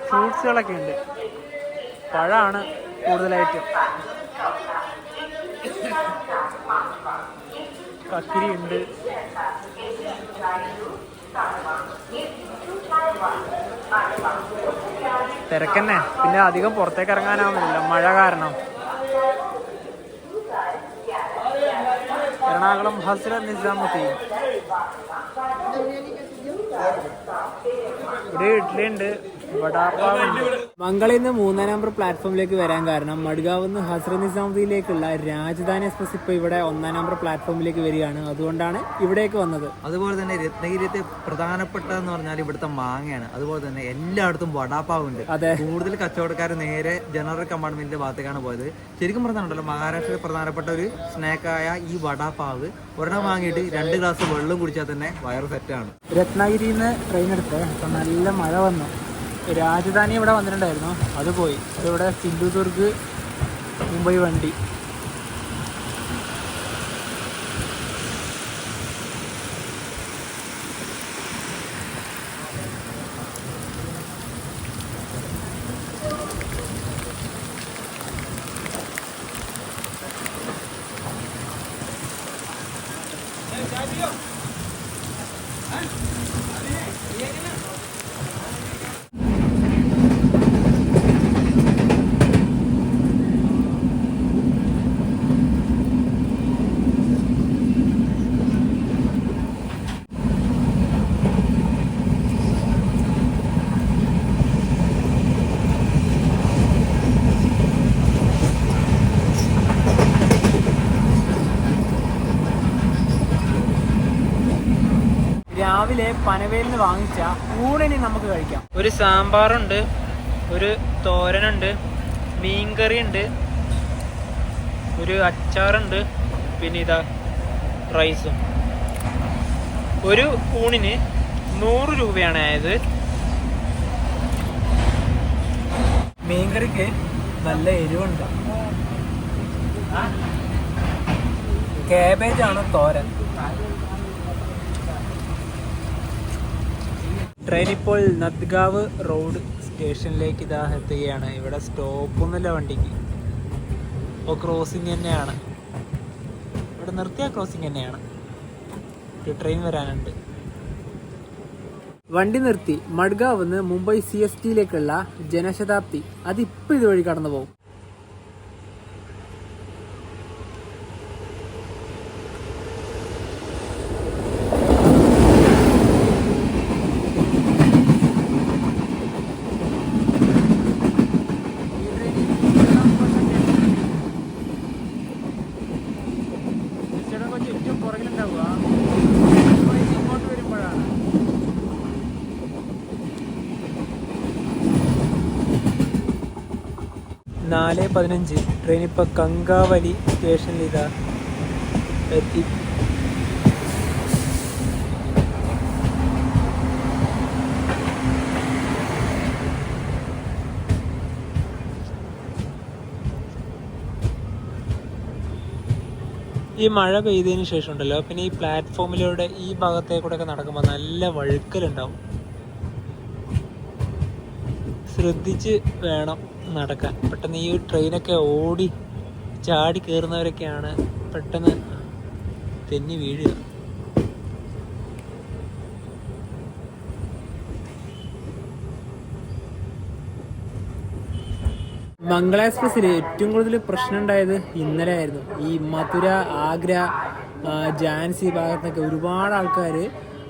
A: ഫ്രൂട്ട്സുകളൊക്കെ ഉണ്ട്. പഴമാണ് കൂടുതലായിട്ടും. കക്കിരി ഉണ്ട്. തിരക്കന്നെ. പിന്നെ അധികം പുറത്തേക്ക് ഇറങ്ങാനാവുന്നില്ല മഴ കാരണം. എറണാകുളം ഹസ്രത്ത് നിസാമുദ്ദീൻ. ഇവിടെ ഇഡ്ഡലി ഉണ്ട്, വടാപ്പാവുണ്ട്. മംഗളയിൽ നിന്ന് 3-ാം നമ്പർ പ്ലാറ്റ്ഫോമിലേക്ക് വരാൻ കാരണം മഡ്ഗാവിൽ നിന്ന് ഹസ്രത്ത് നിസാമുദ്ദീനിലേക്കുള്ള രാജധാനി എക്സ്പ്രസ് ഇപ്പോൾ ഇവിടെ 1-ാം നമ്പർ പ്ലാറ്റ്ഫോമിലേക്ക് വരികയാണ്. അതുകൊണ്ടാണ് ഇവിടേക്ക് വന്നത്.
B: അതുപോലെ തന്നെ രത്നഗിരിത്തെ പ്രധാനപ്പെട്ടതെന്ന് പറഞ്ഞാൽ ഇവിടുത്തെ മാങ്ങയാണ്. അതുപോലെ തന്നെ എല്ലായിടത്തും വടാപ്പാവുണ്ട്.
A: അതെ,
B: കൂടുതൽ കച്ചവടക്കാർ നേരെ ജനറൽ കമ്പാർട്ട്മെന്റിന്റെ ഭാഗത്തേക്കാണ് പോയത്. ശരിക്കും പറഞ്ഞാലുണ്ടല്ലോ, മഹാരാഷ്ട്രയിൽ പ്രധാനപ്പെട്ട ഒരു സ്നാക്കായ ഈ വടാപ്പാവ് ഒരെണ്ണം വാങ്ങിയിട്ട് 2 ഗ്ലാസ് വെള്ളം കുടിച്ചാൽ തന്നെ വയറ് സെറ്റാണ്.
A: രത്നാഗിരിയിൽ നിന്ന് ട്രെയിൻ എടുത്ത് അപ്പം നല്ല മഴ വന്നു. രാജധാനി ഇവിടെ വന്നിട്ടുണ്ടായിരുന്നു, അത് പോയി. ഇവിടെ സിന്ധുദുർഗ് മുംബൈ വണ്ടി. രാവിലെ പനവേലിൽ നിന്ന് വാങ്ങിച്ച ഊണിന് നമുക്ക് കഴിക്കാം. ഒരു സാമ്പാറുണ്ട്, ഒരു തോരനുണ്ട്, മീൻകറി ഉണ്ട്, ഒരു അച്ചാറുണ്ട്, പിന്നെ ഇതാ റൈസും. ഒരു ഊണിന് 100 രൂപയാണ് ആയത്. മീൻകറിക്ക് നല്ല എരിവുണ്ട്. കാബേജാണ് തോരൻ. ട്രെയിൻ ഇപ്പോൾ നദ്ഗാവ് റോഡ് സ്റ്റേഷനിലേക്ക് ഇതാ എത്തുകയാണ്. ഇവിടെ സ്റ്റോപ്പൊന്നുമില്ല വണ്ടിക്ക്. ഇപ്പോൾ ക്രോസിങ് തന്നെയാണ്. ഇവിടെ നിർത്തിയ ക്രോസിങ് തന്നെയാണ്. ഒരു ട്രെയിൻ വരാനുണ്ട്. വണ്ടി നിർത്തി മഡ്ഗാവ് നിന്ന് മുംബൈ CSTയിലേക്കുള്ള ജനശതാബ്ദി അതിപ്പോൾ ഇതുവഴി കടന്നു പോകും. ഏറ്റവും പുറകിലുണ്ടാവുക ഇങ്ങോട്ട് വരുമ്പോഴാണ്. 4:15 ട്രെയിൻ ഇപ്പോൾ കങ്കാവലി സ്റ്റേഷനിൽ ഇതാ എത്തി. ഈ മഴ പെയ്തതിന് ശേഷം ഉണ്ടല്ലോ, പിന്നെ ഈ പ്ലാറ്റ്ഫോമിലൂടെ ഈ ഭാഗത്തേക്കൂടെ ഒക്കെ നടക്കുമ്പോൾ നല്ല വഴുക്കലുണ്ടാവും. ശ്രദ്ധിച്ച് വേണം നടക്കാൻ. പെട്ടെന്ന് ഈ ട്രെയിനൊക്കെ ഓടി ചാടി കയറുന്നവരൊക്കെയാണ് പെട്ടെന്ന് തെന്നി വീഴുക. മംഗള എക്സ്പ്രസ്സിൽ ഏറ്റവും കൂടുതൽ പ്രശ്നം ഉണ്ടായത് ഇന്നലെ ആയിരുന്നു. ഈ മഥുര, ആഗ്ര, ഝാൻസി ഭാഗത്തൊക്കെ ഒരുപാട് ആൾക്കാർ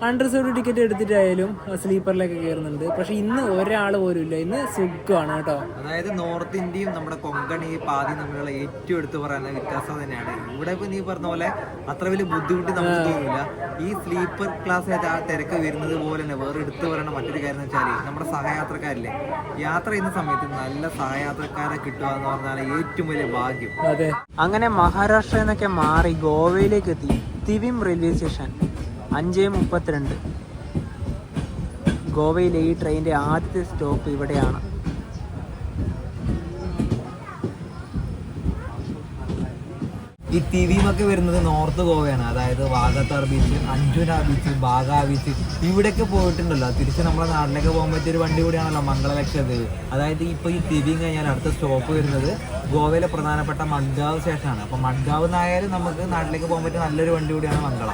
A: അൺറിസർവ്ഡ് ടിക്കറ്റ് എടുത്തിട്ടായാലും സ്ലീപ്പറിലൊക്കെ കയറുന്നുണ്ട്. പക്ഷെ ഇന്ന് ഒരാൾ പോലും ഇല്ല. ഇന്ന് സുഖമാണ് കേട്ടോ.
B: അതായത് നോർത്ത് ഇന്ത്യയും നമ്മുടെ കൊങ്കണി പാതി തമ്മിലുള്ള ഏറ്റവും എടുത്തു പറയുന്ന വ്യത്യാസം തന്നെയാണ്. ഇവിടെ ഇപ്പൊ നീ പറഞ്ഞ പോലെ അത്ര വലിയ ബുദ്ധിമുട്ട് നമുക്ക് തോന്നില്ല. ഈ സ്ലീപ്പർ ക്ലാസ് ആയിട്ട് ആ തിരക്ക് വരുന്നത് പോലെ തന്നെ വേറെ എടുത്തു പറയണ മറ്റൊരു കാര്യം എന്ന് വെച്ചാൽ നമ്മുടെ സഹയാത്രക്കാരില്ലേ, യാത്ര ചെയ്യുന്ന സമയത്ത് നല്ല സഹയാത്രക്കാരെ കിട്ടുക എന്ന് പറഞ്ഞാൽ ഏറ്റവും വലിയ ഭാഗ്യം.
A: അതെ. അങ്ങനെ മഹാരാഷ്ട്രയിൽ നിന്നൊക്കെ മാറി ഗോവയിലേക്ക് എത്തി. തിവിം റെയിൽവേ സ്റ്റേഷൻ 5:32. ഗോവയിലെ ഈ ട്രെയിനിൻ്റെ ആദ്യത്തെ സ്റ്റോപ്പ് ഇവിടെയാണ്.
B: ഈ തിവിമൊക്കെ വരുന്നത് നോർത്ത് ഗോവയാണ്. അതായത് വാഗത്താർ beach, Anjuna beach, Baga beach ഇവിടെയൊക്കെ പോയിട്ടുണ്ടല്ലോ. തിരിച്ച് നമ്മുടെ നാട്ടിലേക്ക് പോകാൻ പറ്റിയൊരു വണ്ടി കൂടിയാണല്ലോ മംഗള ലക്ഷദ്വീപ്. അതായത് ഇപ്പോൾ ഈ തിവിയും കഴിഞ്ഞാൽ അടുത്ത സ്റ്റോപ്പ് വരുന്നത് ഗോവയിലെ പ്രധാനപ്പെട്ട മഡ്ഗാവ് സ്റ്റേഷനാണ്. അപ്പോൾ മഡ്ഗാവ് നിന്നായാലും നമുക്ക് നാട്ടിലേക്ക് പോകാൻ പറ്റിയ നല്ലൊരു വണ്ടി കൂടിയാണ് മംഗള.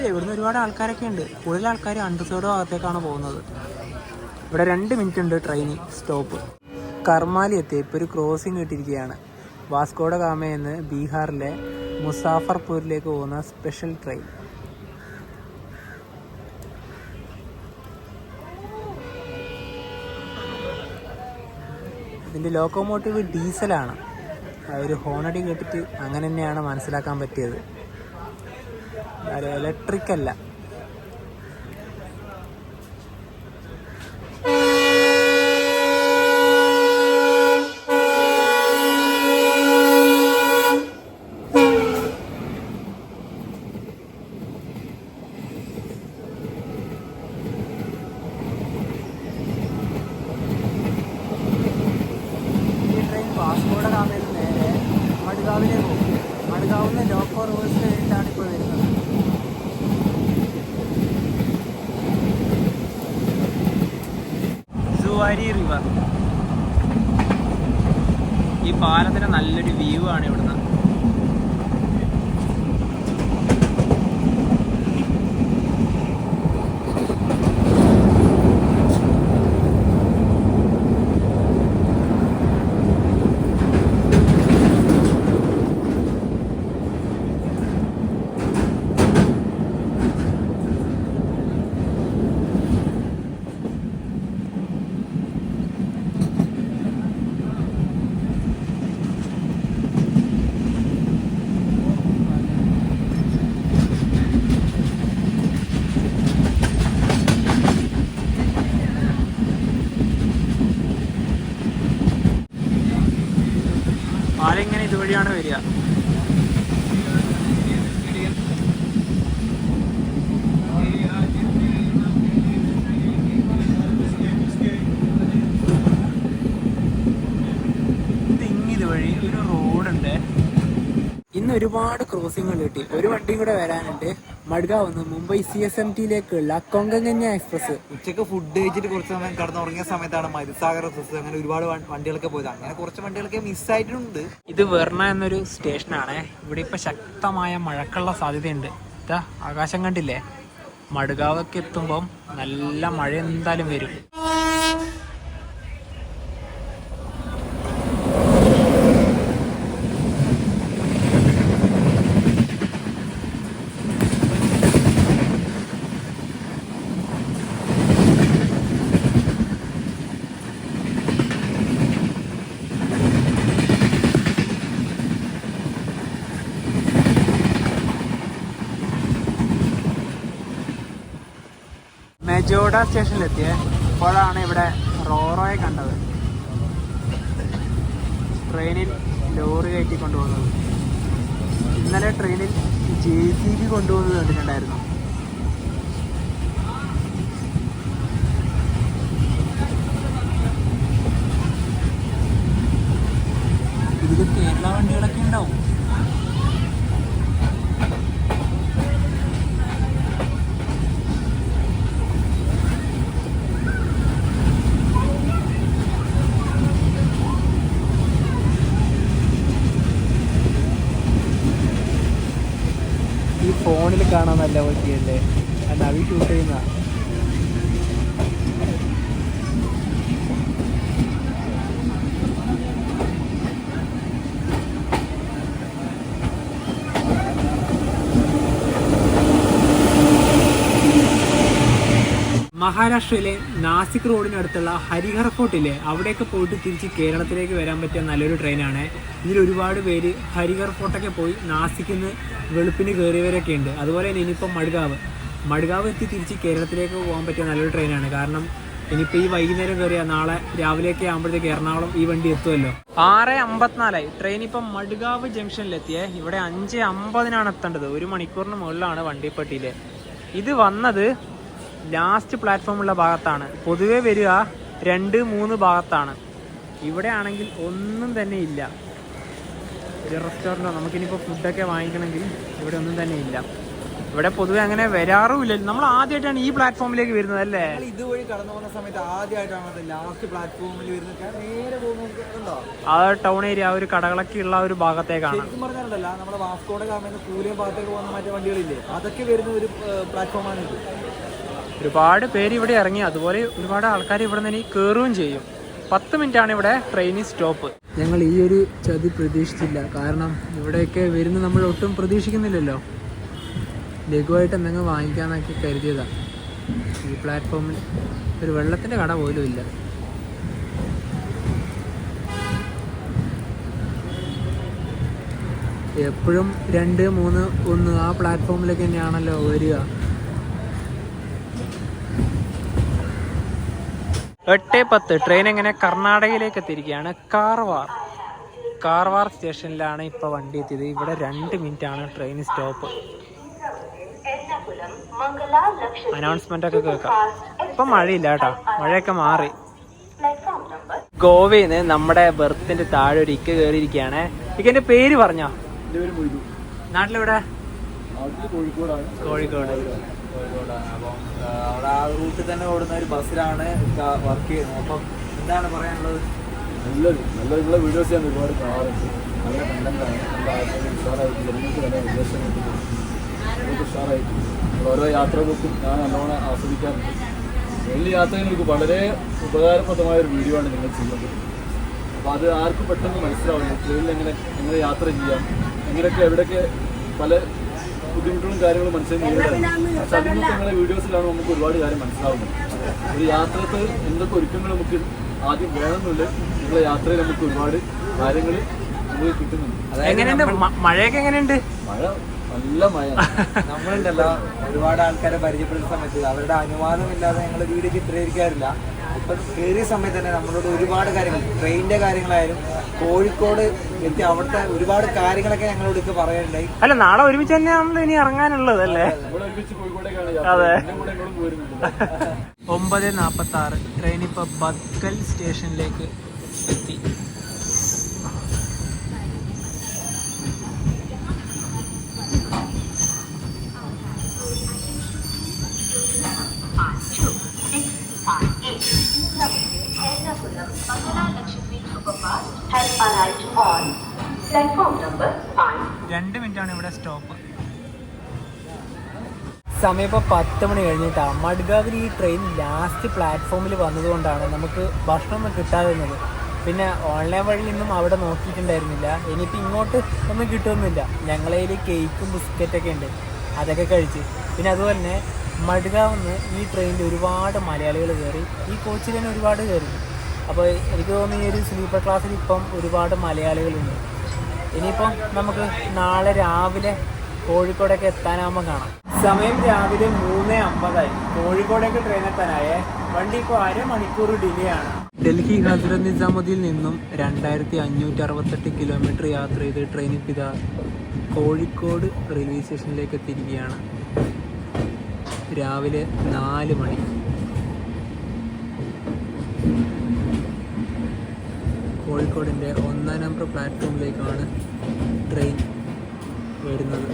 A: ഇവിടുന്ന് ഒരുപാട് ആൾക്കാരൊക്കെ ഉണ്ട്. കൂടുതൽ ആൾക്കാർ അണ്ടർസോഡ് ഭാഗത്തേക്കാണ് പോകുന്നത്. ഇവിടെ 2 മിനിറ്റ് ഉണ്ട് ട്രെയിൻ സ്റ്റോപ്പ്. കർമാലി എത്തി. ഇപ്പോൾ ഒരു ക്രോസിങ് കിട്ടിയിരിക്കുകയാണ്. വാസ്കോഡ ഗാമയിൽ നിന്ന് ബീഹാറിലെ മുസാഫർപൂരിലേക്ക് പോകുന്ന സ്പെഷ്യൽ ട്രെയിൻ. ഇതിൻ്റെ ലോക്കോമോട്ടീവ് ഡീസലാണ്. ഒരു ഹോണടി കേട്ടിട്ട് അങ്ങനെ തന്നെയാണ് മനസ്സിലാക്കാൻ പറ്റിയത്. ഇലക്ട്രിക് അല്ല. ഈ ട്രെയിൻ വാസ്കോഡ ഗാമയിൽ നേരെ മഡ്ഗാവിലേക്ക് പോകും. മഡ്ഗാവിൽ നിന്ന് ലോക്കോ റിവേഴ്സ് കഴിഞ്ഞിട്ടാണ് ഇപ്പോൾ വരുന്നത്. സുവാരി റിവർ. ഈ പാലത്തിന് നല്ലൊരു വ്യൂ ആണ് ഇവിടുന്ന്. വഴിയാണ് വരിക. ഇത് വഴി ഒരു റോഡുണ്ട്. ഇന്ന് ഒരുപാട് ക്രോസിങ്ങൾ കിട്ടി. ഒരു വണ്ടിയും കൂടെ വരാനുണ്ട്. മഡ്ഗാവ് മുംബൈ CSMT-യിലേക്കുള്ള കൊങ്കഗന്യ എക്സ്പ്രസ്.
B: ഉച്ചക്ക് ഫുഡ് കഴിച്ചിട്ട് കുറച്ച് സമയം കടന്നുറങ്ങിയ സമയത്താണ് മരുസാഗർ എക്സ്പ്രസ്, അങ്ങനെ ഒരുപാട് വണ്ടികളൊക്കെ പോയത്. അങ്ങനെ കുറച്ച് വണ്ടികളൊക്കെ മിസ്സായിട്ടുണ്ട്.
A: ഇത് വെർണ എന്നൊരു സ്റ്റേഷനാണ്. ഇവിടെ ഇപ്പൊ ശക്തമായ മഴക്കുള്ള സാധ്യതയുണ്ട്. ഇതാ ആകാശം കണ്ടില്ലേ? മഡ്ഗാവൊക്കെ എത്തുമ്പം നല്ല മഴ എന്തായാലും വരും. മെജോഡ സ്റ്റേഷനിലെത്തിയേ. അപ്പോഴാണ് ഇവിടെ റോറോയെ കണ്ടത്. ട്രെയിനിൽ ലോറി കയറ്റി കൊണ്ടുപോകുന്നത്. ഇന്നലെ ട്രെയിനിൽ JCB കൊണ്ടുപോകുന്നത് കണ്ടിട്ടുണ്ടായിരുന്നു. ഇതിൽ കേരള വണ്ടികളൊക്കെ ഉണ്ടാവും. ഫോണിൽ കാണാൻ നല്ല പറ്റിയല്ലേ? നവി ഷൂട്ട് ചെയ്യുന്ന. മഹാരാഷ്ട്രയിലെ നാസിക് റോഡിനടുത്തുള്ള ഹരിഹർ ഫോർട്ടില്ലേ, അവിടെയൊക്കെ പോയിട്ട് തിരിച്ച് കേരളത്തിലേക്ക് വരാൻ പറ്റിയ നല്ലൊരു ട്രെയിനാണ്. ഇതിൽ ഒരുപാട് പേര് ഹരിഹർ ഫോർട്ടൊക്കെ പോയി നാസിക്കിൽ നിന്ന് വെളുപ്പിന് കയറിയവരൊക്കെ ഉണ്ട്. അതുപോലെ തന്നെ ഇനിയിപ്പം മഡ്ഗാവ് എത്തി തിരിച്ച് കേരളത്തിലേക്ക് പോകാൻ പറ്റിയ നല്ലൊരു ട്രെയിനാണ്. കാരണം ഇനിയിപ്പോൾ ഈ വൈകുന്നേരം കയറിയാൽ നാളെ രാവിലെയൊക്കെ ആകുമ്പോഴത്തേക്ക് എറണാകുളം ഈ വണ്ടി എത്തുമല്ലോ. 6:54 ട്രെയിൻ ഇപ്പം മഡ്ഗാവ് ജംഗ്ഷനിലെത്തിയേ. ഇവിടെ 5:50 എത്തേണ്ടത്. 1 മണിക്കൂറിന് മുകളിലാണ് വണ്ടിപ്പെട്ടിയിലെ. ഇത് വന്നത് ലാസ്റ്റ് പ്ലാറ്റ്ഫോമുള്ള ഭാഗത്താണ്. പൊതുവെ വരിക 2-3 ഭാഗത്താണ്. ഇവിടെ ആണെങ്കിൽ ഒന്നും തന്നെ ഇല്ല. ഒരു റെസ്റ്റോറൻറ്റോ നമുക്കിനിപ്പോൾ ഫുഡൊക്കെ വാങ്ങിക്കണമെങ്കിൽ ഇവിടെ ഒന്നും തന്നെ ഇല്ല. ഇവിടെ പൊതുവെ അങ്ങനെ വരാറുമില്ല. നമ്മൾ ആദ്യമായിട്ടാണ് ഈ പ്ലാറ്റ്ഫോമിലേക്ക് വരുന്നത് അല്ലേ?
B: ഇതുവഴി കടന്നു പോകുന്ന സമയത്ത് ആദ്യമായിട്ടാണ് ലാസ്റ്റ് പ്ലാറ്റ്ഫോമിൽ വരുന്നത്. നേരെ പോകുന്നുണ്ടോ
A: ആ ടൗൺ ഏരിയ, ഒരു കടകളൊക്കെ ഉള്ള ഒരു ഭാഗത്തേക്കാണ്.
B: ശരിക്കും പറഞ്ഞാലല്ല, നമ്മുടെ വാസ്കോടെ ഗാമയിൽ കൂലിയ ഭാഗത്തേക്ക് പോകുന്ന മറ്റു വണ്ടികളില്ലേ, അതൊക്കെ വരുന്ന ഒരു പ്ലാറ്റ്ഫോമാണ് ഇത്.
A: ഒരുപാട് പേര് ഇവിടെ ഇറങ്ങി. അതുപോലെ ഒരുപാട് ആൾക്കാർ ഇവിടെ നിന്ന് കയറുകയും ചെയ്യും. 10 മിനിറ്റാണ് ഇവിടെ ട്രെയിനിൽ സ്റ്റോപ്പ്. ഞങ്ങൾ ഈ ഒരു ചതി പ്രതീക്ഷിച്ചില്ല. കാരണം ഇവിടെയൊക്കെ വരുന്ന നമ്മൾ ഒട്ടും പ്രതീക്ഷിക്കുന്നില്ലല്ലോ. ലഘുവായിട്ട് എന്തെങ്കിലും വാങ്ങിക്കാന്നൊക്കെ കരുതിയതാണ്. ഈ പ്ലാറ്റ്ഫോമിൽ ഒരു വെള്ളത്തിൻ്റെ കട പോലും ഇല്ല. എപ്പോഴും 2, 3, 1 ആ പ്ലാറ്റ്ഫോമിലേക്ക് തന്നെയാണല്ലോ വരിക. 8:10 ട്രെയിൻ എങ്ങനെ കർണാടകയിലേക്ക് എത്തിയിരിക്കുകയാണ്. കാർവാർ സ്റ്റേഷനിലാണ് ഇപ്പോൾ വണ്ടി എത്തിയത്. ഇവിടെ 2 മിനിറ്റാണ് ട്രെയിൻ സ്റ്റോപ്പ്. അനൗൺസ്മെന്റ് ഒക്കെ കേൾക്കാം. ഇപ്പം മഴയില്ല കേട്ടോ, മഴയൊക്കെ മാറി. ഗോവയിൽ നിന്ന് നമ്മുടെ ബെർത്തിന്റെ താഴെ ഒരു ഇക്ക കയറിയിരിക്കുകയാണ്. ഇക്കന്റെ പേര് പറഞ്ഞോ? നാട്ടിലെവിടെ? കോഴിക്കോട്.
B: അപ്പം അവിടെ ആ റൂട്ടിൽ തന്നെ ഓടുന്ന ഒരു ബസ്സിലാണ് വർക്ക് ചെയ്യുന്നത്. അപ്പം എന്താണ് പറയാനുള്ളത്?
C: നല്ല വീഡിയോസ് ഞാൻ ഒരുപാട് കാണാറുണ്ട്. നല്ല കണ്ടന്റാണ്. നല്ല ഉഷാറായിട്ട് ജനങ്ങൾക്ക് നല്ല നിർദ്ദേശം കിട്ടുന്നു. നമുക്ക് ഉഷാറായിട്ട് ഓരോ യാത്രകൾക്കും ഞാൻ നല്ലോണം ആസ്വദിക്കാറുണ്ട്. വലിയ യാത്രകൾക്ക് വളരെ ഉപകാരപ്രദമായ ഒരു വീഡിയോ ആണ് നിങ്ങൾ ചെയ്യുന്നത്. അപ്പോൾ അത് ആർക്കും പെട്ടെന്ന് മനസ്സിലാവുന്നു. ട്രെയിനിൽ എങ്ങനെ യാത്ര ചെയ്യാം, എങ്ങനെയൊക്കെ എവിടെയൊക്കെ പല ബുദ്ധിമുട്ടുകളും കാര്യങ്ങളും മനസ്സിൽ നേരിടാൻ. പക്ഷെ അതിനൊക്കെ നിങ്ങളുടെ വീഡിയോസിലാണ് നമുക്ക് ഒരുപാട് കാര്യം മനസ്സിലാവുന്നത്. ഒരു യാത്രക്ക് എന്തൊക്കെ ഒരുക്കങ്ങൾ നമുക്ക് ആദ്യം വേണമെന്നില്ല, നിങ്ങളുടെ യാത്രയിൽ നമുക്ക് ഒരുപാട് കാര്യങ്ങൾ നമുക്ക് കിട്ടുന്നുണ്ട്.
A: എങ്ങനെയുണ്ട് മഴയൊക്കെ? എങ്ങനെയുണ്ട്
C: മഴ? നല്ല മഴ.
B: നമ്മളുണ്ടല്ലോ ഒരുപാട് ആൾക്കാരെ പരിചയപ്പെടുന്ന സമയത്ത് അവരുടെ അനുവാദമില്ലാതെ ഞങ്ങൾ വീഡിയോ ചിത്രീകരിക്കാറില്ല. ഇപ്പം കയറിയ സമയത്ത് തന്നെ നമ്മളോട് ഒരുപാട് കാര്യങ്ങൾ, ട്രെയിനിൻ്റെ കാര്യങ്ങളായാലും കോഴിക്കോട് എത്തി അവിടുത്തെ ഒരുപാട് കാര്യങ്ങളൊക്കെ ഞങ്ങളോട് ഇപ്പോൾ പറയുന്നുണ്ടായി.
A: അല്ല, നാളെ ഒരുമിച്ച് തന്നെയാണല്ലോ ഇനി ഇറങ്ങാനുള്ളത് അല്ലേ?
C: ഇവിടെ ഒരുമിച്ച് കോഴിക്കോടേക്കാണ്
A: അതെ.
C: കൂടെ ഇങ്ങോട്ടും പോരുന്നില്ല.
A: 9:46 ട്രെയിൻ ഇപ്പോൾ ബത്കൽ സ്റ്റേഷനിലേക്ക് എത്തി.
D: Ernakulam Mangala Lakshadweep Superfast has arrived on platform number 5.
A: 2 മിനിറ്റാണ് ഇവിടെ സ്റ്റോപ്പ്. സമയം ഇപ്പോൾ 10 മണി കഴിഞ്ഞിട്ടാണ്. മഡ്ഗാവിൽ ഈ ട്രെയിൻ ലാസ്റ്റ് പ്ലാറ്റ്ഫോമിൽ വന്നതുകൊണ്ടാണ് നമുക്ക് ഭക്ഷണമൊന്നും കിട്ടാതിരുന്നത്. പിന്നെ ഓൺലൈൻ വഴി നിന്നും അവിടെ നോക്കിയിട്ടുണ്ടായിരുന്നില്ല. ഇനിയിപ്പോൾ ഇങ്ങോട്ട് ഒന്നും കിട്ടുമൊന്നുമില്ല. ഞങ്ങളെ കയ്യിൽ കേക്കും ബിസ്ക്കറ്റൊക്കെ ഉണ്ട്, അതൊക്കെ കഴിച്ച്. പിന്നെ അതുപോലെ തന്നെ മഡ്ഗാവിൽ ഈ ട്രെയിനിൽ ഒരുപാട് മലയാളികൾ കയറി, ഈ കോച്ചിൽ തന്നെ ഒരുപാട് കയറി. അപ്പോൾ എനിക്ക് തോന്നുന്നു ഈ ഒരു സ്ലീപ്പർ ക്ലാസ്സിൽ ഇപ്പം ഒരുപാട് മലയാളികളുണ്ട്. ഇനിയിപ്പം നമുക്ക് നാളെ രാവിലെ കോഴിക്കോടേക്ക് എത്താനാകുമ്പോൾ കാണാം. സമയം രാവിലെ 3:50 കോഴിക്കോടേക്ക് ട്രെയിൻ എത്താനായേ. വണ്ടി ഇപ്പോൾ അരമണിക്കൂർ ഡിലേ ആണ്. ഡൽഹി ഹസ്രത്ത് നിസാമുദ്ദീനിൽ നിന്നും 2568 കിലോമീറ്റർ യാത്ര ചെയ്ത് ട്രെയിൻ ഇപ്പോൾ ഇതാ കോഴിക്കോട് റെയിൽവേ സ്റ്റേഷനിലേക്ക് എത്തിയിരിക്കുകയാണ്. രാവിലെ 4 മണി. കോഴിക്കോടിൻ്റെ 1-ാം നമ്പർ പ്ലാറ്റ്ഫോമിലേക്കാണ് ട്രെയിൻ വരുന്നത്.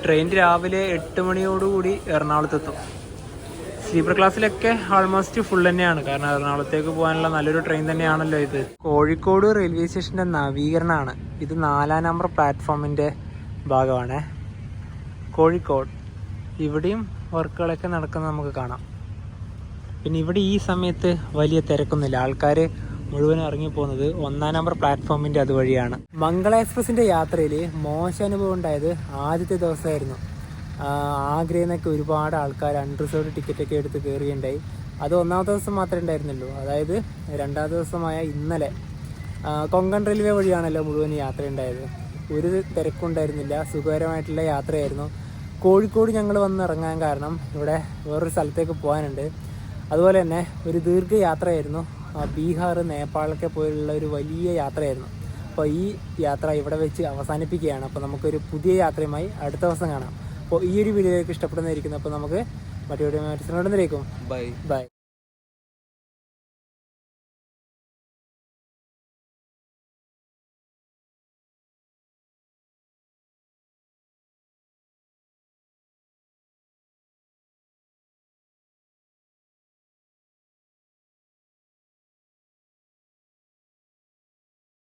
A: ട്രെയിൻ രാവിലെ 8 മണിയോടുകൂടി എറണാകുളത്തെത്തും. സ്ലീപ്പർ ക്ലാസ്സിലൊക്കെ ആൾമോസ്റ്റ് ഫുൾ തന്നെയാണ്, കാരണം എറണാകുളത്തേക്ക് പോകാനുള്ള നല്ലൊരു ട്രെയിൻ തന്നെയാണല്ലോ ഇത്. കോഴിക്കോട് റെയിൽവേ സ്റ്റേഷൻ്റെ നവീകരണമാണ് ഇത്. 4-ാം നമ്പർ പ്ലാറ്റ്ഫോമിൻ്റെ ഭാഗമാണ് കോഴിക്കോട്. ഇവിടെയും വർക്കുകളൊക്കെ നടക്കുന്നത് നമുക്ക് കാണാം. പിന്നെ ഇവിടെ ഈ സമയത്ത് വലിയ തിരക്കൊന്നുമില്ല. ആൾക്കാർ മുഴുവനും ഇറങ്ങിപ്പോകുന്നത് 1-ാം നമ്പർ പ്ലാറ്റ്ഫോമിൻ്റെ അതുവഴിയാണ്. മംഗള എക്സ്പ്രസിൻ്റെ യാത്രയിൽ മോശം അനുഭവം ഉണ്ടായത് ആദ്യത്തെ ദിവസമായിരുന്നു. ആഗ്രയിൽ നിന്നൊക്കെ ഒരുപാട് ആൾക്കാർ അൺറിസർവ്ഡ് ടിക്കറ്റൊക്കെ എടുത്ത് കയറുകയുണ്ടായി. അത് 1-ാമത്തെ ദിവസം മാത്രമേ ഉണ്ടായിരുന്നുള്ളൂ. അതായത് 2-ാം ദിവസമായ ഇന്നലെ കൊങ്കൺ റെയിൽവേ വഴിയാണല്ലോ മുഴുവൻ യാത്ര ഉണ്ടായത്. ഒരു തിരക്കുണ്ടായിരുന്നില്ല, സുഖകരമായിട്ടുള്ള യാത്രയായിരുന്നു. കോഴിക്കോട് ഞങ്ങൾ വന്ന് ഇറങ്ങാൻ കാരണം ഇവിടെ വേറൊരു സ്ഥലത്തേക്ക് പോകാനുണ്ട്. അതുപോലെ തന്നെ ഒരു ദീർഘയാത്രയായിരുന്നു. ബീഹാർ, നേപ്പാളൊക്കെ പോലുള്ള ഒരു വലിയ യാത്രയായിരുന്നു. അപ്പോൾ ഈ യാത്ര ഇവിടെ വെച്ച് അവസാനിപ്പിക്കുകയാണ്. അപ്പോൾ നമുക്കൊരു പുതിയ യാത്രയുമായി അടുത്ത ദിവസം കാണാം. അപ്പോൾ ഈ ഒരു വീഡിയോയിലേക്ക് ഇഷ്ടപ്പെടുന്നതായിരിക്കുന്നു. അപ്പോൾ നമുക്ക് മറ്റൊരു ബൈ.